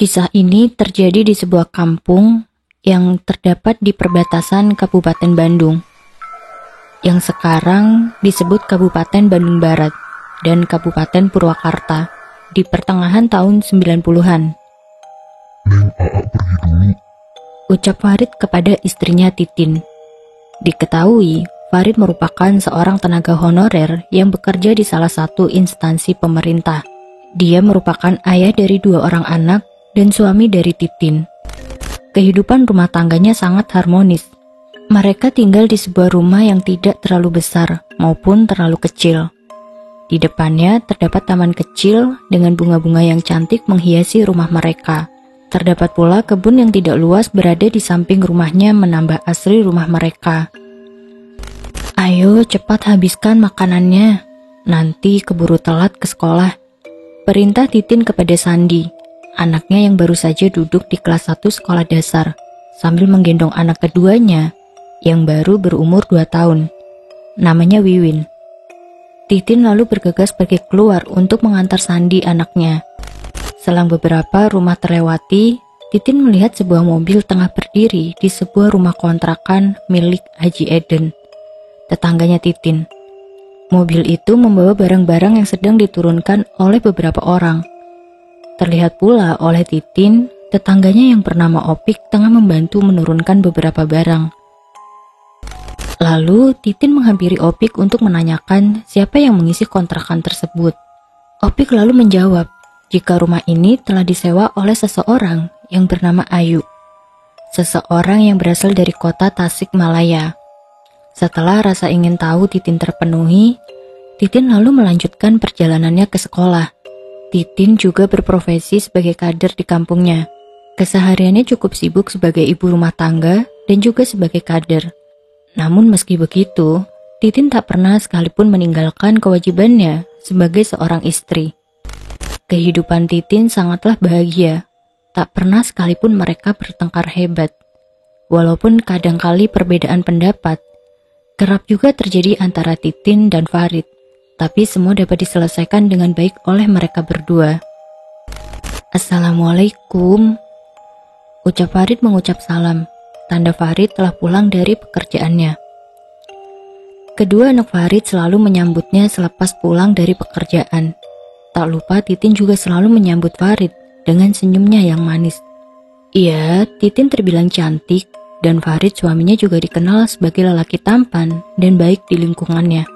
Kisah ini terjadi di sebuah kampung yang terdapat di perbatasan Kabupaten Bandung, yang sekarang disebut Kabupaten Bandung Barat dan Kabupaten Purwakarta di pertengahan tahun 90-an. Neng, Aa pergi dulu. Ucap Farid kepada istrinya Titin. Diketahui, Farid merupakan seorang tenaga honorer yang bekerja di salah satu instansi pemerintah. Dia merupakan ayah dari 2 orang anak dan suami dari Titin. Kehidupan rumah tangganya sangat harmonis. Mereka tinggal di sebuah rumah yang tidak terlalu besar maupun terlalu kecil. Di depannya terdapat taman kecil dengan bunga-bunga yang cantik menghiasi rumah mereka. Terdapat pula kebun yang tidak luas berada di samping rumahnya menambah asri rumah mereka. Ayo cepat habiskan makanannya, nanti keburu telat ke sekolah. Perintah Titin kepada Sandi, anaknya yang baru saja duduk di kelas 1 sekolah dasar, sambil menggendong anak keduanya yang baru berumur 2 tahun. Namanya Wiwin. Titin lalu bergegas pergi keluar untuk mengantar Sandi anaknya. Selang beberapa rumah terlewati, Titin melihat sebuah mobil tengah berdiri di sebuah rumah kontrakan milik Haji Eden, tetangganya Titin. Mobil itu membawa barang-barang yang sedang diturunkan oleh beberapa orang. Terlihat pula oleh Titin, tetangganya yang bernama Opik tengah membantu menurunkan beberapa barang. Lalu Titin menghampiri Opik untuk menanyakan siapa yang mengisi kontrakan tersebut. Opik lalu menjawab, jika rumah ini telah disewa oleh seseorang yang bernama Ayu. Seseorang yang berasal dari kota Tasikmalaya. Setelah rasa ingin tahu Titin terpenuhi, Titin lalu melanjutkan perjalanannya ke sekolah. Titin juga berprofesi sebagai kader di kampungnya. Kesehariannya cukup sibuk sebagai ibu rumah tangga dan juga sebagai kader. Namun meski begitu, Titin tak pernah sekalipun meninggalkan kewajibannya sebagai seorang istri. Kehidupan Titin sangatlah bahagia. Tak pernah sekalipun mereka bertengkar hebat. Walaupun kadangkali perbedaan pendapat kerap juga terjadi antara Titin dan Farid, tapi semua dapat diselesaikan dengan baik oleh mereka berdua. Assalamualaikum. Ucap Farid mengucap salam, tanda Farid telah pulang dari pekerjaannya. Kedua anak Farid selalu menyambutnya selepas pulang dari pekerjaan. Tak lupa Titin juga selalu menyambut Farid dengan senyumnya yang manis. Iya, Titin terbilang cantik dan Farid suaminya juga dikenal sebagai lelaki tampan dan baik di lingkungannya.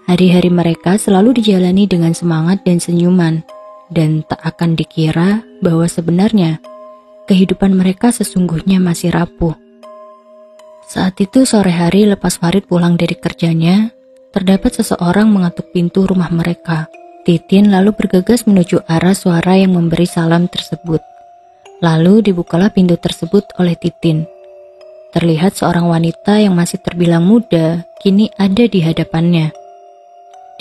Hari-hari mereka selalu dijalani dengan semangat dan senyuman, dan tak akan dikira bahwa sebenarnya kehidupan mereka sesungguhnya masih rapuh. Saat itu sore hari lepas Farid pulang dari kerjanya, terdapat seseorang mengetuk pintu rumah mereka. Titin lalu bergegas menuju arah suara yang memberi salam tersebut. Lalu dibukalah pintu tersebut oleh Titin. Terlihat seorang wanita yang masih terbilang muda, kini ada di hadapannya.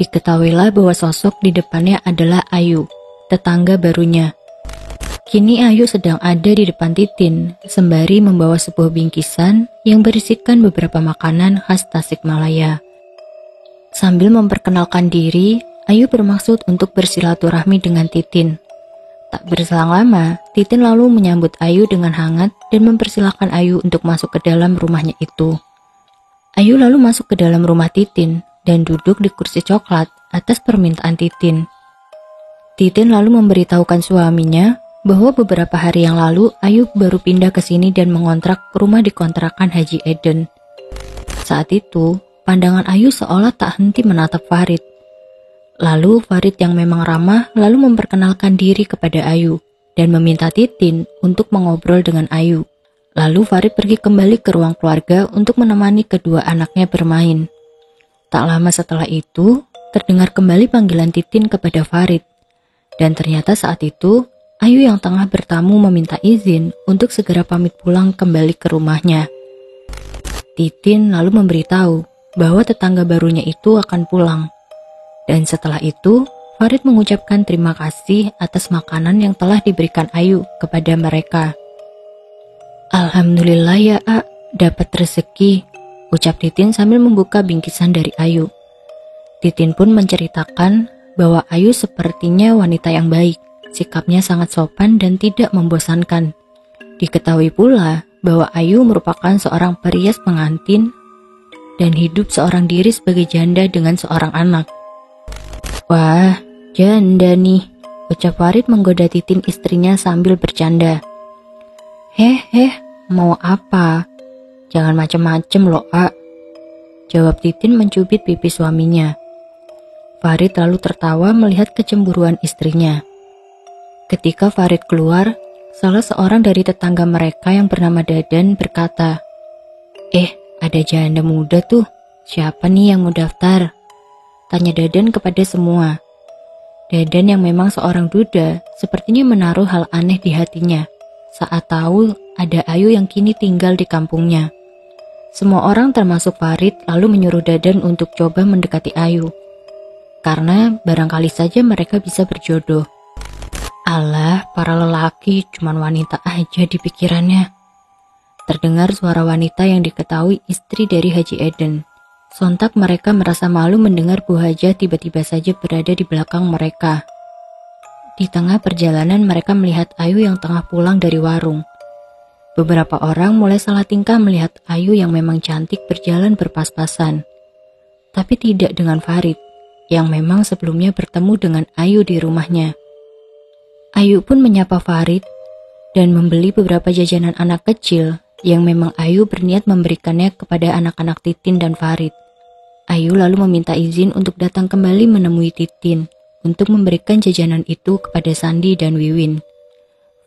Diketahuilah bahwa sosok di depannya adalah Ayu, tetangga barunya. Kini Ayu sedang ada di depan Titin, sembari membawa sebuah bingkisan yang berisikan beberapa makanan khas Tasikmalaya. Sambil memperkenalkan diri, Ayu bermaksud untuk bersilaturahmi dengan Titin. Tak berselang lama, Titin lalu menyambut Ayu dengan hangat dan mempersilahkan Ayu untuk masuk ke dalam rumahnya itu. Ayu lalu masuk ke dalam rumah Titin dan duduk di kursi coklat atas permintaan Titin. Titin lalu memberitahukan suaminya bahwa beberapa hari yang lalu Ayu baru pindah ke sini dan mengontrak rumah di kontrakan Haji Eden. Saat itu, pandangan Ayu seolah tak henti menatap Farid. Lalu Farid yang memang ramah lalu memperkenalkan diri kepada Ayu dan meminta Titin untuk mengobrol dengan Ayu. Lalu Farid pergi kembali ke ruang keluarga untuk menemani kedua anaknya bermain. Tak lama setelah itu, terdengar kembali panggilan Titin kepada Farid. Dan ternyata saat itu, Ayu yang tengah bertamu meminta izin untuk segera pamit pulang kembali ke rumahnya. Titin lalu memberitahu bahwa tetangga barunya itu akan pulang. Dan setelah itu, Farid mengucapkan terima kasih atas makanan yang telah diberikan Ayu kepada mereka. Alhamdulillah ya A, dapat rezeki, ucap Titin sambil membuka bingkisan dari Ayu. Titin pun menceritakan bahwa Ayu sepertinya wanita yang baik, Sikapnya sangat sopan dan tidak membosankan. Diketahui pula bahwa Ayu merupakan seorang perias pengantin dan hidup seorang diri sebagai janda dengan seorang anak. Wah, janda nih, ucap Farid menggoda Titin istrinya sambil bercanda. Mau apa? Jangan macem-macem loh, A. Jawab Titin mencubit pipi suaminya. Farid lalu tertawa melihat kecemburuan istrinya. Ketika Farid keluar, salah seorang dari tetangga mereka yang bernama Dadan berkata, ada janda muda tuh. Siapa nih yang mau daftar? Tanya Dadan kepada semua. Dadan yang memang seorang duda sepertinya menaruh hal aneh di hatinya saat tahu ada Ayu yang kini tinggal di kampungnya. Semua orang termasuk Farid lalu menyuruh Dadan untuk coba mendekati Ayu. Karena barangkali saja mereka bisa berjodoh. Alah, para lelaki cuman wanita aja di pikirannya. Terdengar suara wanita yang diketahui istri dari Haji Eden. Sontak mereka merasa malu mendengar Bu Hajah tiba-tiba saja berada di belakang mereka. Di tengah perjalanan mereka melihat Ayu yang tengah pulang dari warung. Beberapa orang mulai salah tingkah melihat Ayu yang memang cantik berjalan berpas-pasan. Tapi tidak dengan Farid, yang memang sebelumnya bertemu dengan Ayu di rumahnya. Ayu pun menyapa Farid dan membeli beberapa jajanan anak kecil yang memang Ayu berniat memberikannya kepada anak-anak Titin dan Farid. Ayu lalu meminta izin untuk datang kembali menemui Titin untuk memberikan jajanan itu kepada Sandi dan Wiwin.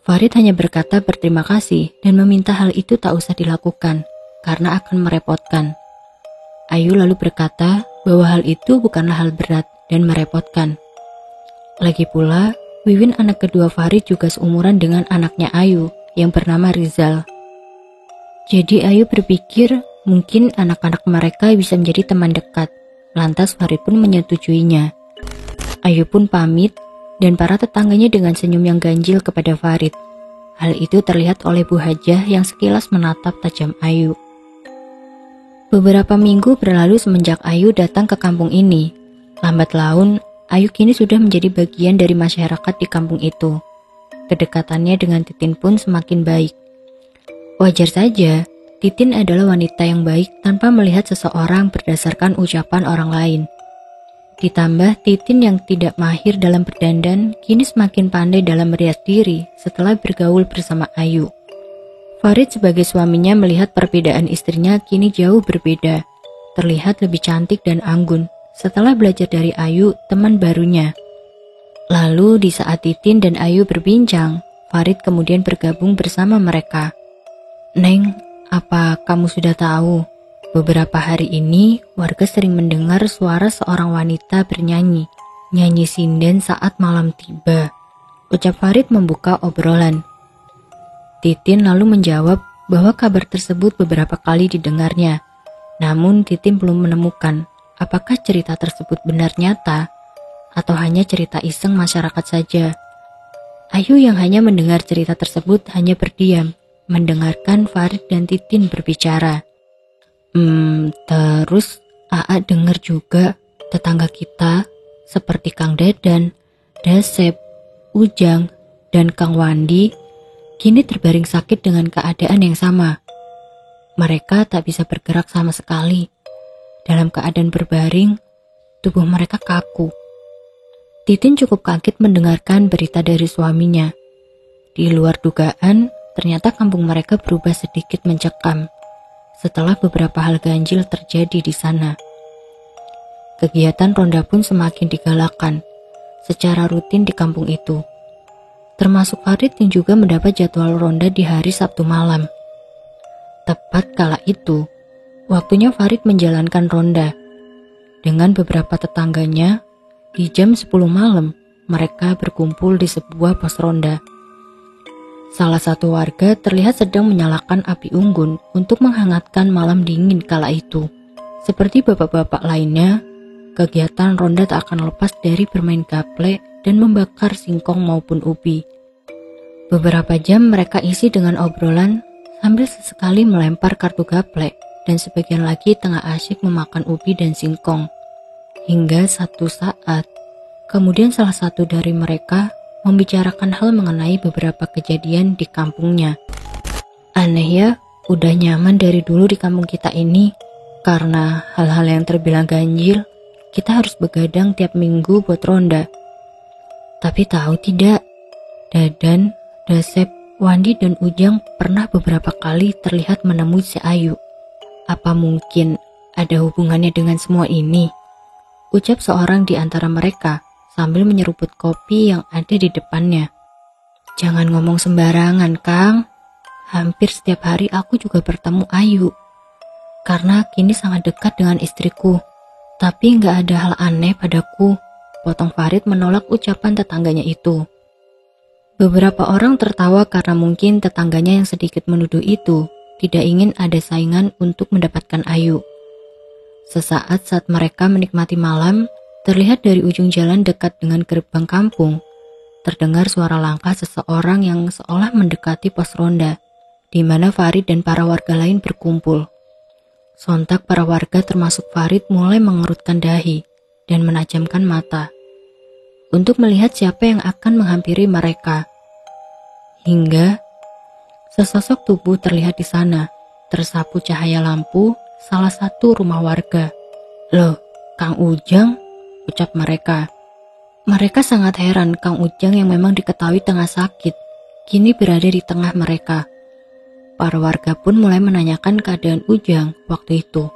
Farid hanya berkata berterima kasih dan meminta hal itu tak usah dilakukan karena akan merepotkan. Ayu lalu berkata bahwa hal itu bukanlah hal berat dan merepotkan. Lagi pula, Wiwin anak kedua Farid juga seumuran dengan anaknya Ayu yang bernama Rizal. Jadi Ayu berpikir mungkin anak-anak mereka bisa menjadi teman dekat. Lantas Farid pun menyetujuinya. Ayu pun pamit dan para tetangganya dengan senyum yang ganjil kepada Farid. Hal itu terlihat oleh Bu Hajah yang sekilas menatap tajam Ayu. Beberapa minggu berlalu semenjak Ayu datang ke kampung ini. Lambat laun, Ayu kini sudah menjadi bagian dari masyarakat di kampung itu. Kedekatannya dengan Titin pun semakin baik. Wajar saja, Titin adalah wanita yang baik tanpa melihat seseorang berdasarkan ucapan orang lain. Ditambah Titin yang tidak mahir dalam berdandan kini semakin pandai dalam merias diri setelah bergaul bersama Ayu. Farid sebagai suaminya melihat perbedaan istrinya kini jauh berbeda. Terlihat lebih cantik dan anggun setelah belajar dari Ayu, teman barunya. Lalu di saat Titin dan Ayu berbincang, Farid kemudian bergabung bersama mereka. Neng, apa kamu sudah tahu? Beberapa hari ini, warga sering mendengar suara seorang wanita bernyanyi. Nyanyi sinden saat malam tiba. Ucap Farid membuka obrolan. Titin lalu menjawab bahwa kabar tersebut beberapa kali didengarnya. Namun Titin belum menemukan apakah cerita tersebut benar nyata atau hanya cerita iseng masyarakat saja. Ayu yang hanya mendengar cerita tersebut hanya berdiam, mendengarkan Farid dan Titin berbicara. Terus Aa dengar juga tetangga kita seperti Kang Dadan, Dasep, Ujang, dan Kang Wandi kini terbaring sakit dengan keadaan yang sama. Mereka tak bisa bergerak sama sekali. Dalam keadaan berbaring, tubuh mereka kaku. Titin cukup kaget mendengarkan berita dari suaminya. Di luar dugaan, ternyata kampung mereka berubah sedikit mencekam setelah beberapa hal ganjil terjadi di sana. Kegiatan ronda pun semakin digalakan secara rutin di kampung itu. Termasuk Farid yang juga mendapat jadwal ronda di hari Sabtu malam. Tepat kala itu, waktunya Farid menjalankan ronda. Dengan beberapa tetangganya, di jam 10 malam, mereka berkumpul di sebuah pos ronda. Salah satu warga terlihat sedang menyalakan api unggun untuk menghangatkan malam dingin kala itu. Seperti bapak-bapak lainnya, kegiatan ronda tak akan lepas dari bermain gaple dan membakar singkong maupun ubi. Beberapa jam mereka isi dengan obrolan sambil sesekali melempar kartu gaple dan sebagian lagi tengah asyik memakan ubi dan singkong. Hingga satu saat, kemudian salah satu dari mereka membicarakan hal mengenai beberapa kejadian di kampungnya. Aneh ya, udah nyaman dari dulu di kampung kita ini. Karena hal-hal yang terbilang ganjil, kita harus begadang tiap minggu buat ronda. Tapi tahu tidak, Dadan, Dasep, Wandi, dan Ujang pernah beberapa kali terlihat menemui si Ayu. Apa mungkin ada hubungannya dengan semua ini? Ucap seorang di antara mereka sambil menyeruput kopi yang ada di depannya. Jangan ngomong sembarangan, Kang. Hampir setiap hari aku juga bertemu Ayu. Karena kini sangat dekat dengan istriku. Tapi nggak ada hal aneh padaku. Potong Farid menolak ucapan tetangganya itu. Beberapa orang tertawa karena mungkin tetangganya yang sedikit menuduh itu tidak ingin ada saingan untuk mendapatkan Ayu. Sesaat saat mereka menikmati malam, terlihat dari ujung jalan dekat dengan gerbang kampung, terdengar suara langkah seseorang yang seolah mendekati pos ronda, di mana Farid dan para warga lain berkumpul. Sontak para warga termasuk Farid mulai mengerutkan dahi dan menajamkan mata untuk melihat siapa yang akan menghampiri mereka. Hingga sesosok tubuh terlihat di sana, tersapu cahaya lampu salah satu rumah warga. Loh, Kang Ujang, ucap mereka. Mereka sangat heran Kang Ujang yang memang diketahui tengah sakit, kini berada di tengah mereka. Para warga pun mulai menanyakan keadaan Ujang waktu itu.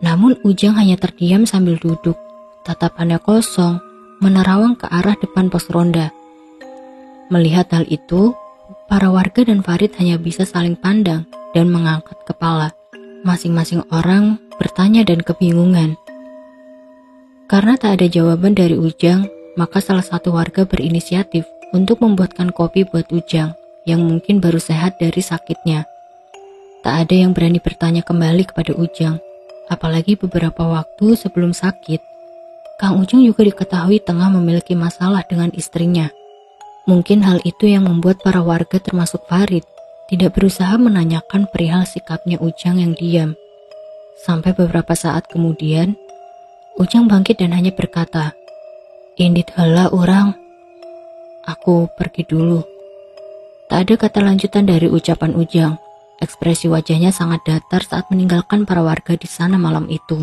Namun Ujang hanya terdiam sambil duduk, tatapannya kosong, menerawang ke arah depan pos ronda. Melihat hal itu, para warga dan Farid hanya bisa saling pandang dan mengangkat kepala. Masing-masing orang bertanya dan kebingungan. Karena tak ada jawaban dari Ujang, maka salah satu warga berinisiatif untuk membuatkan kopi buat Ujang yang mungkin baru sehat dari sakitnya. Tak ada yang berani bertanya kembali kepada Ujang, apalagi beberapa waktu sebelum sakit, Kang Ujang juga diketahui tengah memiliki masalah dengan istrinya. Mungkin hal itu yang membuat para warga termasuk Farid tidak berusaha menanyakan perihal sikapnya Ujang yang diam. Sampai beberapa saat kemudian, Ujang bangkit dan hanya berkata, "Indit heula urang, aku pergi dulu." Tak ada kata lanjutan dari ucapan Ujang. Ekspresi wajahnya sangat datar saat meninggalkan para warga di sana malam itu.